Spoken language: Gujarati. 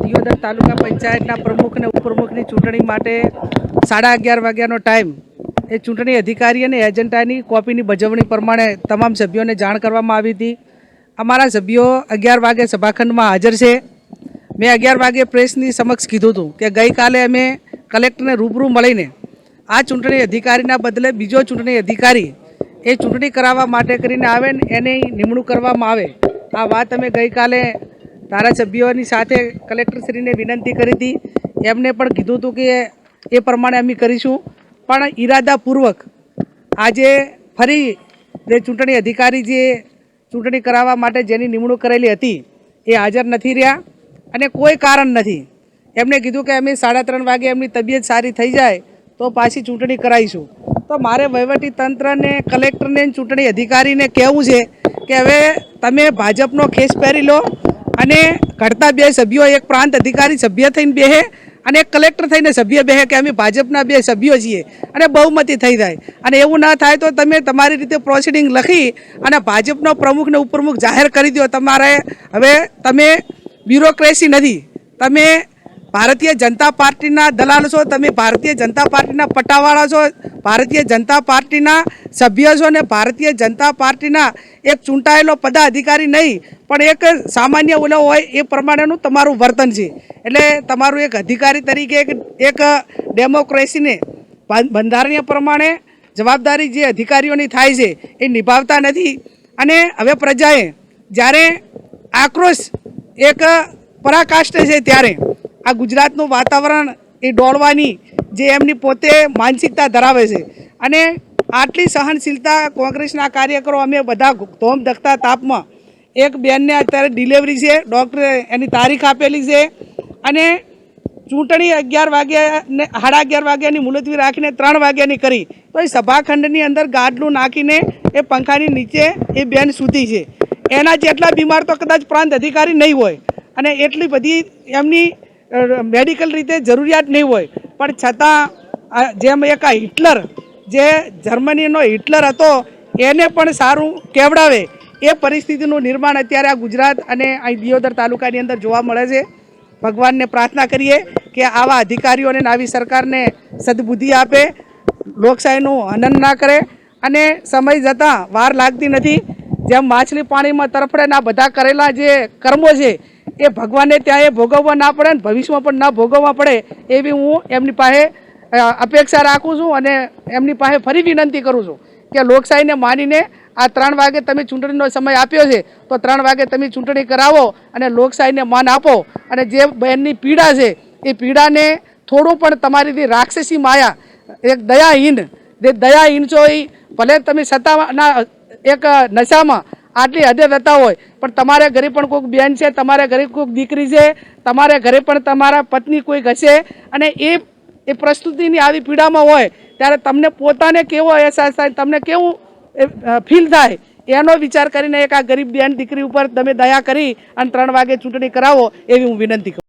દિયોદર તાલુકા પંચાયતના પ્રમુખ અને ઉપપ્રમુખની ચૂંટણી માટે 11:30 વાગ્યાનો ટાઈમ એ ચૂંટણી અધિકારી અને એજન્ટાની કોપીની બજવણી પ્રમાણે તમામ સભ્યોને જાણ કરવામાં આવી હતી. અમારા સભ્યો 11 વાગે સભાખંડમાં હાજર છે. મેં 11 વાગે પ્રેસની સમક્ષ કીધું હતું કે ગઈકાલે અમે કલેક્ટરને રૂબરૂ મળીને આ ચૂંટણી અધિકારીના બદલે બીજો ચૂંટણી અધિકારી એ ચૂંટણી કરાવવા માટે કરીને આવે ને એની નિમણૂક કરવામાં આવે. આ વાત અમે ગઈકાલે ધારાસભ્યોની સાથે કલેક્ટરશ્રીને વિનંતી કરી હતી. એમને પણ કીધું હતું કે એ પ્રમાણે અમે કરીશું. પણ ઈરાદાપૂર્વક આજે ફરી જે ચૂંટણી અધિકારી જે ચૂંટણી કરાવવા માટે જેની નિમણૂક કરેલી હતી એ હાજર નથી રહ્યા અને કોઈ કારણ નથી. એમને કીધું કે અમે 3:30 વાગે એમની તબિયત સારી થઈ જાય તો પાછી ચૂંટણી કરાવીશું. તો મારે વહીવટી તંત્રને કલેક્ટરને ચૂંટણી અધિકારીને કહેવું છે કે હવે તમે ભાજપનો ખેસ પહેરી લો અને ઘટતા બે સભ્યો એક પ્રાંત અધિકારી સભ્ય થઈને બેહે અને એક કલેક્ટર થઈને સભ્ય બેહે કે અમે ભાજપના બે સભ્યો છીએ અને બહુમતી થઈ જાય. અને એવું ના થાય તો તમે તમારી રીતે પ્રોસિડિંગ લખી અને ભાજપનો પ્રમુખ ને ઉપપ્રમુખ જાહેર કરી દો. તમારે હવે તમે બ્યુરોક્રેસી નથી, તમે ભારતીય જનતા પાર્ટીના દલાલ છો, તમે ભારતીય જનતા પાર્ટીના પટ્ટાવાળા છો, ભારતીય જનતા પાર્ટીના સભ્ય છો ને ભારતીય જનતા પાર્ટીના એક ચૂંટાયેલો પદાધિકારી નહીં પણ એક સામાન્ય ઓલો હોય એ પ્રમાણેનું તમારું વર્તન છે. એટલે તમારું એક અધિકારી તરીકે એક ડેમોક્રેસીને બંધારણીય પ્રમાણે જવાબદારી જે અધિકારીઓની થાય છે એ નિભાવતા નથી. અને હવે પ્રજાએ જ્યારે આક્રોશ એક પરાકાષ્ઠ છે ત્યારે આ ગુજરાતનું વાતાવરણ એ ડોળવાની જે એમની પોતે માનસિકતા ધરાવે છે અને આટલી સહનશીલતા કોંગ્રેસના કાર્યકરો અમે બધા ધોમ ધકતા તાપમાં એક બેનને અત્યારે ડિલિવરી છે, ડૉક્ટરે એની તારીખ આપેલી છે અને ચૂંટણી 11 વાગ્યા ને 11:30 વાગ્યાની મુલતવી રાખીને 3 વાગ્યાની કરી તો એ સભાખંડની અંદર ગાડલું નાખીને એ પંખાની નીચે એ બેન સૂતી છે. એના જેટલા બીમાર તો કદાચ પ્રાંત અધિકારી નહીં હોય અને એટલી બધી એમની મેડિકલ રીતે જરૂરિયાત નહીં હોય. પણ છતાં જેમ એક આ હિટલર જે જર્મનીનો હિટલર હતો એને પણ સારું કેવડાવે એ પરિસ્થિતિનું નિર્માણ અત્યારે આ ગુજરાત અને અહીં દિયોદર તાલુકાની અંદર જોવા મળે છે. ભગવાનને પ્રાર્થના કરીએ કે આવા અધિકારીઓને આવી સરકારને સદબુદ્ધિ આપે, લોકશાહીનું હનન ના કરે અને સમય જતાં વાર લાગતી નથી. જેમ માછલી પાણીમાં તરફડે ના બધા કરેલા જે કર્મો છે એ ભગવાનને ત્યાં એ ભોગવવા ના પડે ને ભવિષ્યમાં પણ ના ભોગવવા પડે એવી હું એમની પાસે અપેક્ષા રાખું છું અને એમની પાસે ફરી વિનંતી કરું છું કે લોકશાહીને માનીને આ 3 વાગે તમે ચૂંટણીનો સમય આપ્યો છે તો 3 વાગે તમે ચૂંટણી કરાવો અને લોકશાહીને માન આપો. અને જે બહેનની પીડા છે એ પીડાને થોડું પણ તમારી રાક્ષસી માયા એક દયાહીન જે દયાહીન છો એ ભલે તમે સત્તાના એક નશામાં આટલી હદે થતા હોય પણ તમારા ઘરે પણ કોઈક બેન છે, તમારા ઘરે કોઈક દીકરી છે, તમારા ઘરે પણ તમારા પત્ની કોઈક હશે અને એ પ્રસ્તુતિની આવી પીડામાં હોય ત્યારે તમને પોતાને કેવો અહેસાસ થાય, તમને કેવું ફીલ થાય એનો વિચાર કરીને એક આ ગરીબ બેન દીકરી ઉપર તમે દયા કરી અને 3 વાગે ચૂંટણી કરાવો એવી હું વિનંતી કરું.